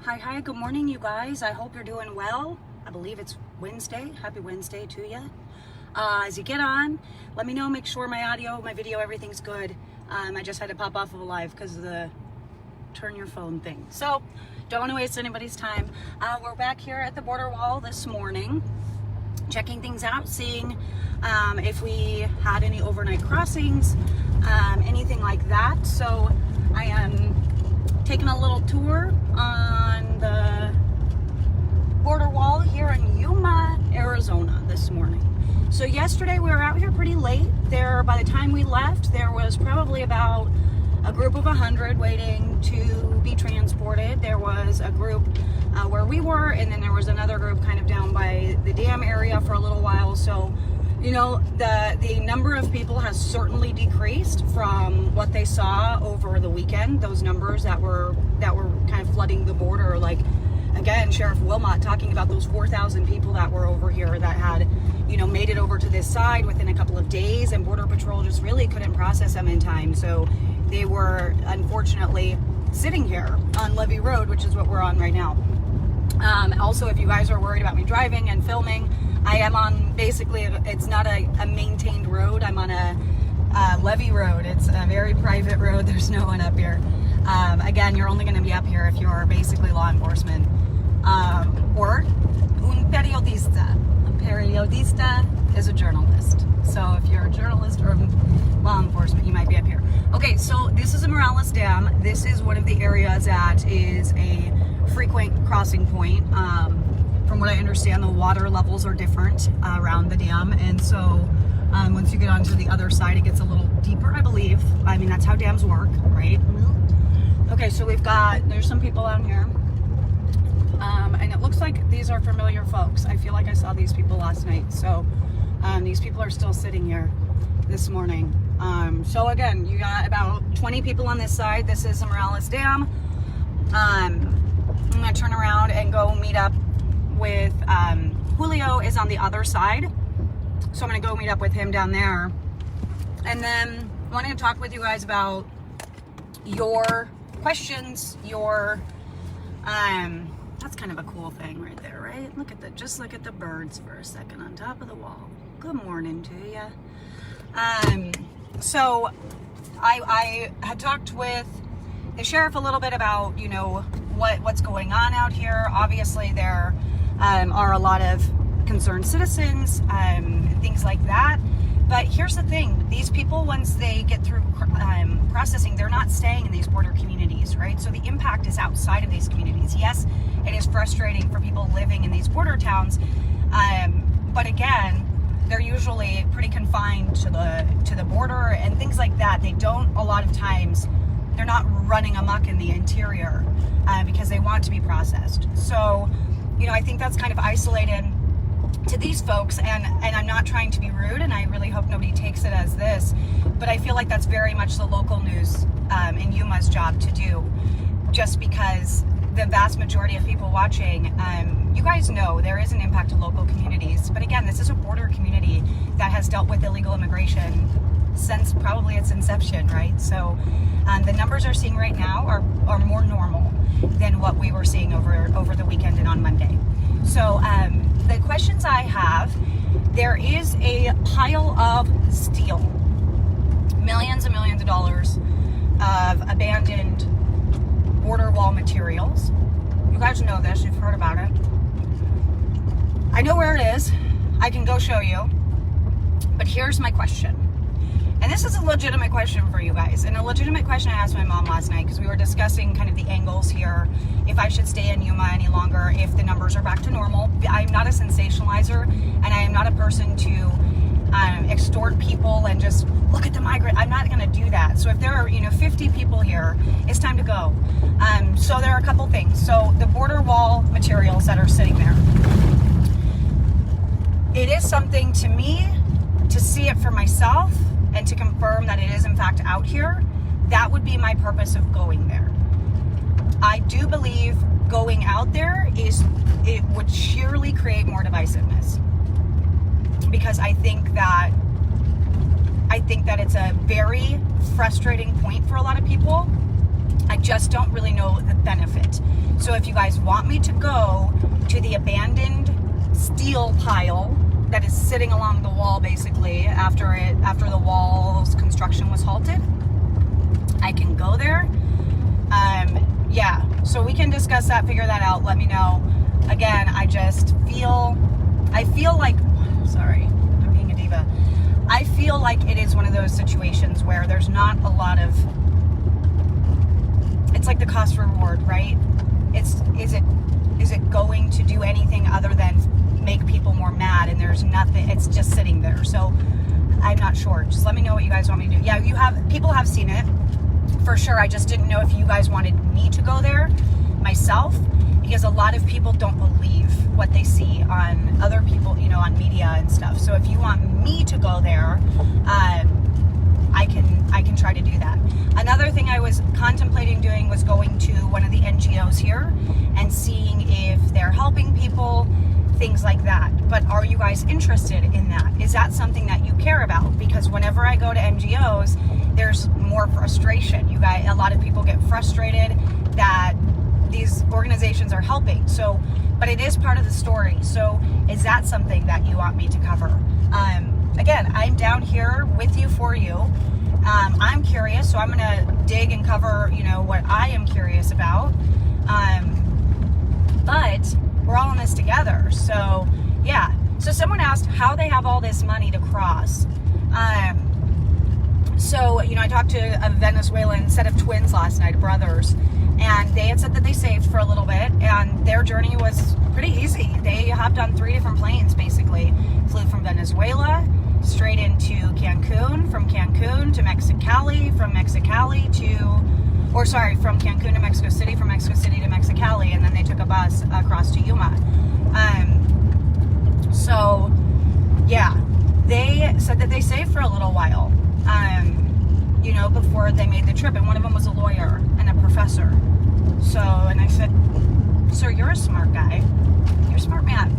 Hi, good morning, you guys. I hope you're doing well. I believe it's Wednesday. Happy Wednesday to you. As you get on, let me know, make sure my audio, my video, everything's good. I just had to pop off of a live because of the turn your phone thing. So, don't want to waste anybody's time. We're back here at the border wall this morning, checking things out, seeing if we had any overnight crossings, anything like that. So, I am taking a little tour on the border wall here in Yuma, Arizona this morning. So yesterday we were out here pretty late. By the time we left, there was probably about a group of 100 waiting to be transported. There was a group where we were, and then there was another group kind of down by the dam area for a little while. So, you know, the number of people has certainly decreased from what they saw over the weekend. Those numbers that were kind of flooding the border, like again, Sheriff Wilmot talking about those 4,000 people that were over here that had, you know, made it over to this side within a couple of days, and Border Patrol just really couldn't process them in time. So they were unfortunately sitting here on Levee Road, which is what we're on right now. Also, if you guys are worried about me driving and filming, I am on basically, it's not a maintained road. I'm on a levee road. It's a very private road. There's no one up here. Again, you're only going to be up here if you're basically law enforcement or un periodista. A periodista is a journalist. So if you're a journalist or law enforcement, you might be up here. Okay, so this is a Morales Dam. This is one of the areas that is a frequent crossing point. From what I understand, the water levels are different around the dam, and so once you get onto the other side, it gets a little deeper, I believe. I mean, that's how dams work, right? Okay, so there's some people out here, and it looks like these are familiar folks. I feel like I saw these people last night, so these people are still sitting here this morning. So again, you got about 20 people on this side. This is the Morales Dam. I'm gonna turn around and go meet up with Julio is on the other side, so I'm gonna go meet up with him down there, and then wanting to talk with you guys about your questions, that's kind of a cool thing right there, right? Just look at the birds for a second on top of the wall. Good morning to you. So I had talked with the sheriff a little bit about, you know, what's going on out here. Obviously there are a lot of concerned citizens, things like that. But here's the thing, these people, once they get through processing, they're not staying in these border communities, right? So the impact is outside of these communities. Yes, it is frustrating for people living in these border towns, but again, they're usually pretty confined to the border and things like that. They don't, a lot of times, they're not running amok in the interior because they want to be processed. So, you know, I think that's kind of isolated to these folks, and I'm not trying to be rude, and I really hope nobody takes it as this, but I feel like that's very much the local news in Yuma's job to do, just because the vast majority of people watching, you guys know there is an impact to local communities, but again, this is a border community that has dealt with illegal immigration since probably its inception, right? So the numbers we're seeing right now are more normal than what we were seeing over the weekend and on Monday. So the questions I have, there is a pile of steel, millions and millions of dollars of abandoned border wall materials. You guys know this, you've heard about it. I know where it is. I can go show you. But here's my question. And this is a legitimate question for you guys, and a legitimate question I asked my mom last night because we were discussing kind of the angles here, if I should stay in Yuma any longer, if the numbers are back to normal. I'm not a sensationalizer, and I am not a person to extort people and just look at the migrant. I'm not going to do that. So if there are, 50 people here, it's time to go. So there are a couple things. So the border wall materials that are sitting there, it is something to me to see it for myself and to confirm that it is in fact out here. That would be my purpose of going there. I do believe going out there it would surely create more divisiveness, because I think that it's a very frustrating point for a lot of people. I just don't really know the benefit. So if you guys want me to go to the abandoned steel pile that is sitting along the wall, basically, after the wall's construction was halted, I can go there. Yeah, so we can discuss that, figure that out, let me know. Again, I feel like, sorry, I'm being a diva. I feel like it is one of those situations where there's not a lot of, it's like the cost reward, right? Is it going to do anything other than make people more mad, and there's nothing, it's just sitting there. So I'm not sure. Just let me know what you guys want me to do. Yeah, people have seen it for sure. I just didn't know if you guys wanted me to go there myself, because a lot of people don't believe what they see on other people, on media and stuff. So if you want me to go there, I can try to do that. Another thing I was contemplating doing was going to one of the NGOs here and seeing if they're helping people, things like that. But are you guys interested in that? Is that something that you care about? Because whenever I go to NGOs, there's more frustration. A lot of people get frustrated that these organizations are helping. So, but it is part of the story. So is that something that you want me to cover? Again, I'm down here with you, for you. I'm curious, so I'm gonna dig and cover, what I am curious about. But we're all in this together. So yeah. So someone asked how they have all this money to cross. So, I talked to a Venezuelan set of twins last night, brothers, and they had said that they saved for a little bit, and their journey was pretty easy. They hopped on 3 different planes, basically. Flew from Venezuela straight into Cancun, from Cancun to Mexicali, from Cancun to Mexico City, from Mexico City to Mexicali, and then they took a bus across to Yuma. So, yeah, they said that they saved for a little while, before they made the trip, and one of them was a lawyer and a professor. So, and I said, sir, you're a smart guy. You're a smart man.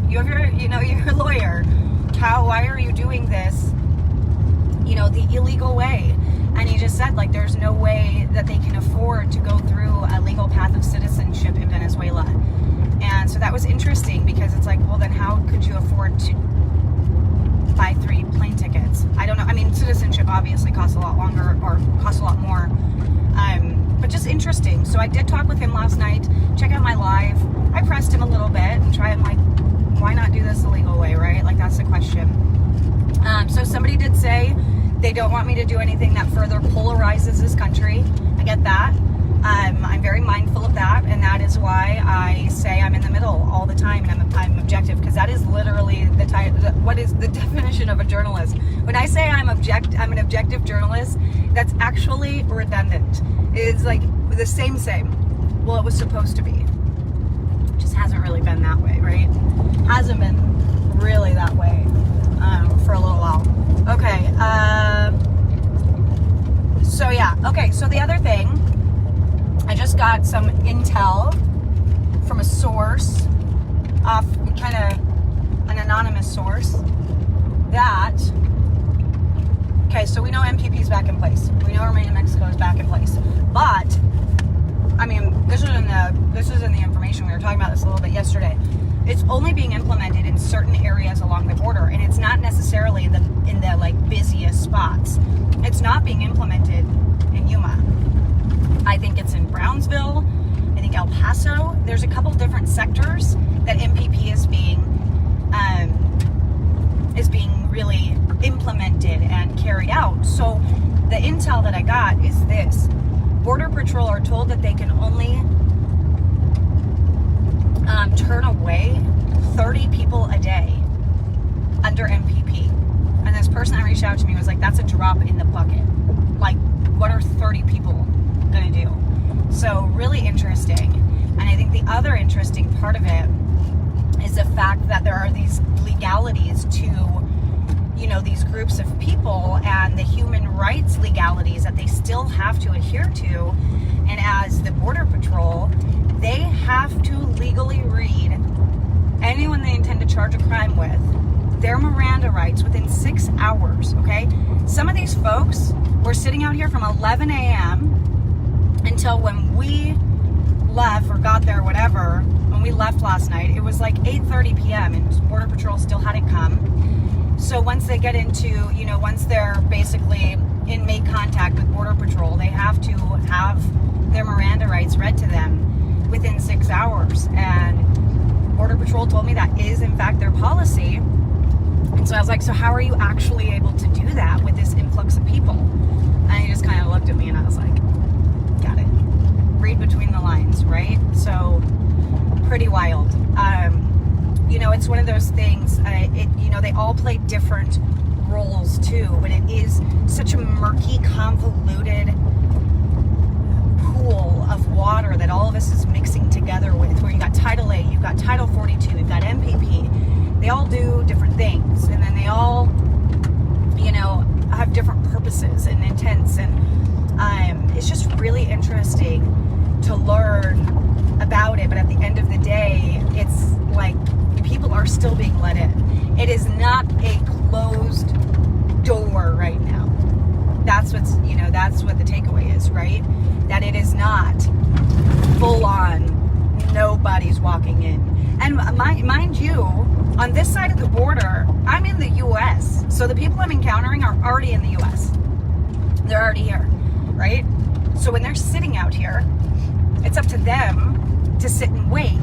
You're a lawyer. Why are you doing this, the illegal way? And he just said, there's no way that they can afford to go through a legal path of citizenship in Venezuela. And so that was interesting, because it's like, well, then how could you afford to buy 3 plane tickets? I don't know. I mean, citizenship obviously costs a lot longer, or costs a lot more. But just interesting. So I did talk with him last night. Check out my live. I pressed him a little bit and I'm like, why not do this the legal way, right? That's the question. So somebody did say they don't want me to do anything that further polarizes this country. I get that. I'm very mindful of that, and that is why I say I'm in the middle all the time, and I'm objective, because that is literally what is the definition of a journalist. When I say I'm an objective journalist, that's actually redundant. It's like the same. Well, it was supposed to be. It just hasn't really been that way, right? Hasn't been really that way for a little while. Okay. So yeah. Okay. So the other thing, I just got some intel from a source, off kind of an anonymous source, that, okay, so we know MPP is back in place. We know Remain in Mexico is back in place. But, I mean, this is in the information. We were talking about this a little bit yesterday. It's only being implemented in certain areas along the border, and it's not necessarily in the busiest spots. It's not being implemented in Yuma. I think it's in Brownsville. I think El Paso. There's a couple different sectors that MPP is being really implemented and carried out. So the intel that I got is this: Border Patrol are told that they can only turn away 30 people a day under MPP. And this person that reached out to me was like, that's a drop in the bucket. What are 30 people gonna do? So really interesting. And I think the other interesting part of it is the fact that there are these legalities to, these groups of people, and the human rights legalities that they still have to adhere to. And as the Border Patrol, they have to legally read anyone they intend to charge a crime with their Miranda rights within 6 hours, okay? Some of these folks were sitting out here from 11 a.m. until when we left or got got there, whatever, when we left last night, it was like 8:30 p.m. and Border Patrol still hadn't come. So once they get into, once they're basically make contact with Border Patrol, they have to have their Miranda rights read to them within 6 hours. And Border Patrol told me that is in fact their policy. And so I was like, so how are you actually able to do that with this influx of people? And he just kind of looked at me and I was like, got it. Read between the lines, right? So pretty wild. It's one of those things, they all play different roles too, but it is such a murky, convoluted pool of water that all of us is mixing together with, where you got Title 8, you've got Title 42, you've got MPP. They all do different things, and then they all, have different purposes and intents, and it's just really interesting to learn about it. But at the end of the day, it's like people are still being let in. It is not a closed door right now. That's what the takeaway is, right? That it is not full on, nobody's walking in. And mind you, on this side of the border, I'm in the U.S. So the people I'm encountering are already in the U.S. They're already here, right? So when they're sitting out here, it's up to them to sit and wait.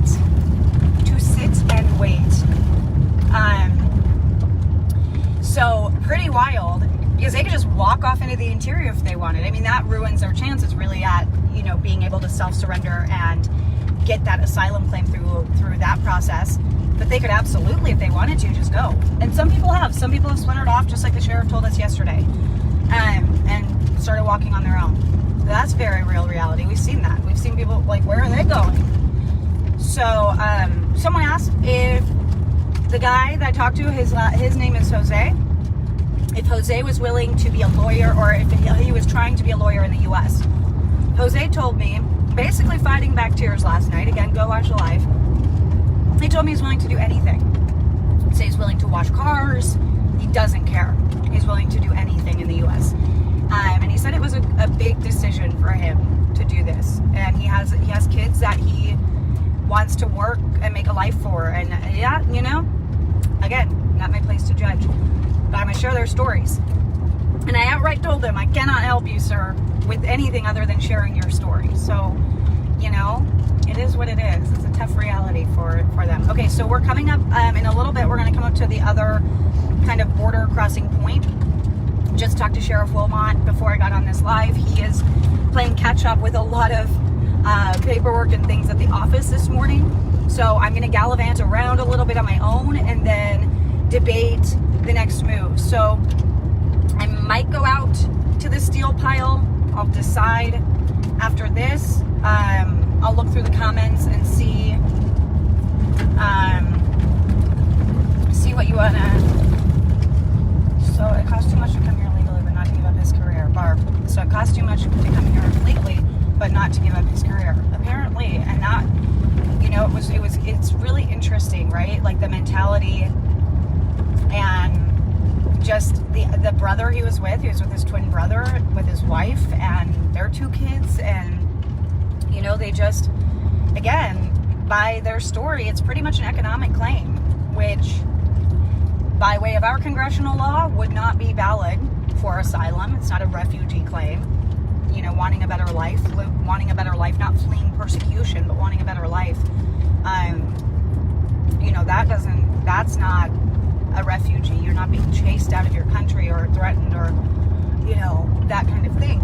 So pretty wild, because they could just walk off into the interior if they wanted. I mean, that ruins their chances really at, being able to self-surrender and get that asylum claim through that process. But they could absolutely, if they wanted to, just go. And some people have splintered off, just like the sheriff told us yesterday, and started walking on their own. That's very real reality. We've seen that. We've seen people, like, where are they going? So, someone asked if the guy that I talked to, his name is Jose, if Jose was willing to be a lawyer, or if he was trying to be a lawyer in the U.S. Jose told me, basically fighting back tears last night, again, go watch the live, he told me he's willing to do anything. He'd say he's willing to wash cars, he doesn't care. He's willing to do anything in the U.S. And he said it was a big decision for him to do this. And he has kids that he wants to work and make a life for. And yeah, again, not my place to judge. But I'm going to share their stories. And I outright told him, I cannot help you, sir, with anything other than sharing your story. So, it is what it is. It's a tough reality for them. Okay, so we're coming up in a little bit. We're going to come up to the other kind of border crossing point. Just talked to Sheriff Wilmot before I got on this live. He is playing catch up with a lot of paperwork and things at the office this morning. So I'm going to gallivant around a little bit on my own and then debate the next move. So I might go out to the steel pile. I'll decide after this. I'll look through the comments and see what you want to. So it costs too much to come here legally, but not to give up his career, Barb. So it costs too much to come here legally, but not to give up his career, apparently. And that, it's really interesting, right? Like the mentality and just the brother he was with his twin brother, with his wife and their 2 kids. And, they just, again, by their story, it's pretty much an economic claim, which by way of our congressional law would not be valid for asylum. It's not a refugee claim. Wanting a better life, not fleeing persecution, but wanting a better life. That's not a refugee. You're not being chased out of your country or threatened or, that kind of thing.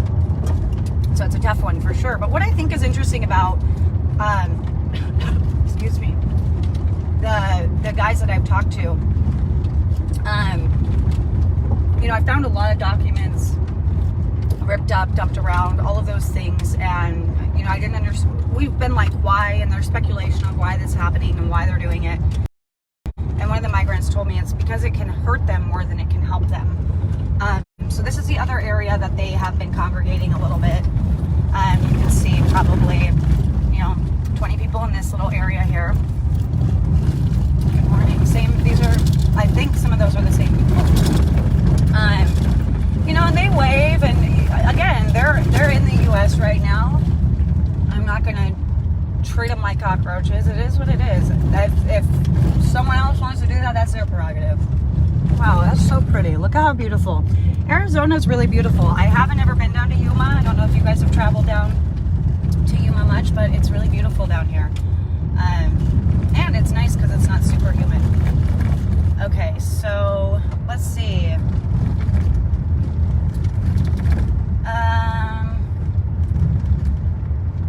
So it's a tough one for sure. But what I think is interesting about, excuse me, the guys that I've talked to, I found a lot of documents ripped up, dumped around, all of those things, and I didn't understand. We've been like, why? And there's speculation of why this is happening and why they're doing it. And one of the migrants told me it's because it can hurt them more than it can help them. So this is the other area that they have been congregating a little bit. You can see probably 20 people in this little area here. Good morning. These are, I think some of those are the same people. And they wave, and again, they're in the U.S. right now. I'm not gonna treat them like cockroaches. It is what it is. If someone else wants to do that, that's their prerogative. Wow, that's so pretty. Look how beautiful. Arizona's really beautiful. I haven't ever been down to Yuma. I don't know if you guys have traveled down to Yuma much, but it's really beautiful down here. And it's nice because it's not super humid. Okay, so let's see.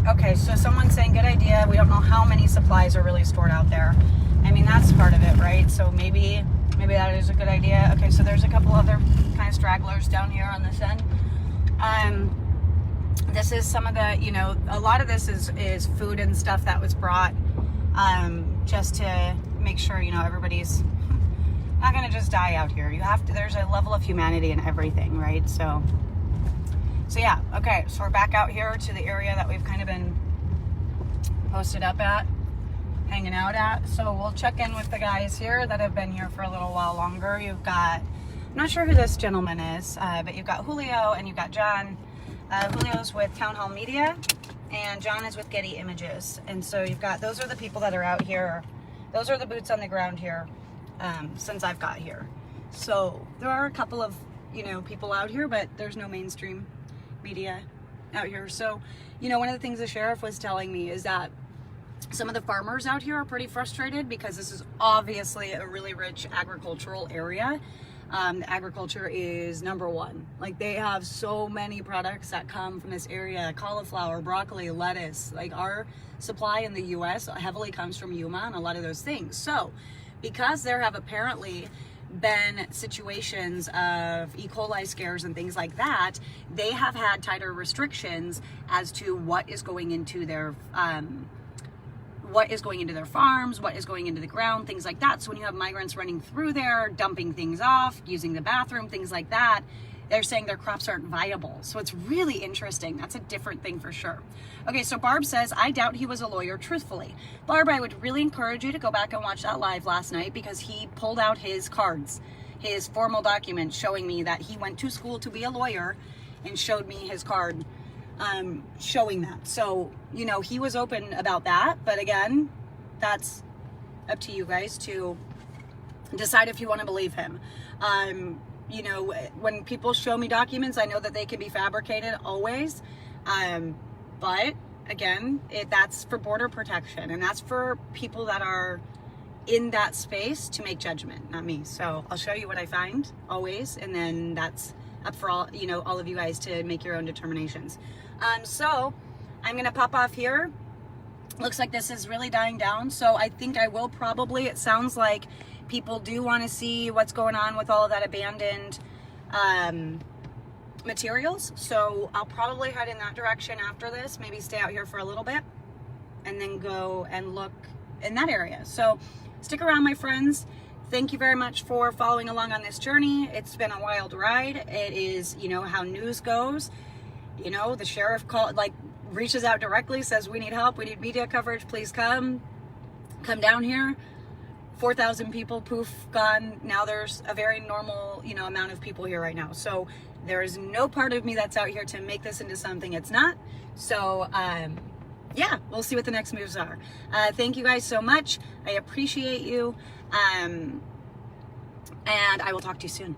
Okay, so someone's saying good idea. We don't know how many supplies are really stored out there. I mean, that's part of it, right? So maybe that is a good idea. Okay, so there's a couple other kind of stragglers down here on this end. This is some of the, you know, a lot of this is food and stuff that was brought just to make sure, you know, everybody's not gonna just die out here. You have to, there's a level of humanity in everything, right? So yeah, okay, so we're back out here to the area that we've kind of been posted up at, hanging out at. So we'll check in with the guys here that have been here for a little while longer. You've got, I'm not sure who this gentleman is, but you've got Julio and you've got John. Julio's with Town Hall Media and John is with Getty Images. And so you've got, those are the people that are out here. Those are the boots on the ground here since I've got here. So there are a couple of, you know, people out here, but there's no mainstream media out here. So, you know, one of the things the sheriff was telling me is that some of the farmers out here are pretty frustrated because this is obviously a really rich agricultural area. Agriculture is number one. Like, they have so many products that come from this area: cauliflower, broccoli, lettuce. Like, our supply in the US heavily comes from Yuma and a lot of those things. So because there have apparently been situations of E. coli scares and things like that, they have had tighter restrictions as to what is going into their farms, what is going into the ground, things like that. So when you have migrants running through there, dumping things off, using the bathroom, things like that, they're saying their crops aren't viable. So it's really interesting. That's a different thing for sure. Okay, so Barb says, I doubt he was a lawyer, truthfully. Barb, I would really encourage you to go back and watch that live last night because he pulled out his cards, his formal documents showing me that he went to school to be a lawyer and showed me his card showing that. So, you know, he was open about that. But again, that's up to you guys to decide if you want to believe him. You know, when people show me documents, I know that they can be fabricated always. But again, that's for border protection, and that's for people that are in that space to make judgment, not me. So I'll show you what I find always, and then that's up for all, you know, all of you guys to make your own determinations. So I'm gonna pop off here. Looks like this is really dying down, so I think I will probably, it sounds like people do want to see what's going on with all of that abandoned materials. So I'll probably head in that direction after this, maybe stay out here for a little bit and then go and look in that area. So stick around, my friends. Thank you very much for following along on this journey. It's been a wild ride. It is, you know, how news goes. You know, the sheriff reaches out directly, says we need help, we need media coverage, please come down here. 4,000 people, poof, gone. Now there's a very normal, you know, amount of people here right now. So there is no part of me that's out here to make this into something it's not. So yeah, we'll see what the next moves are. Thank you guys so much. I appreciate you. And I will talk to you soon.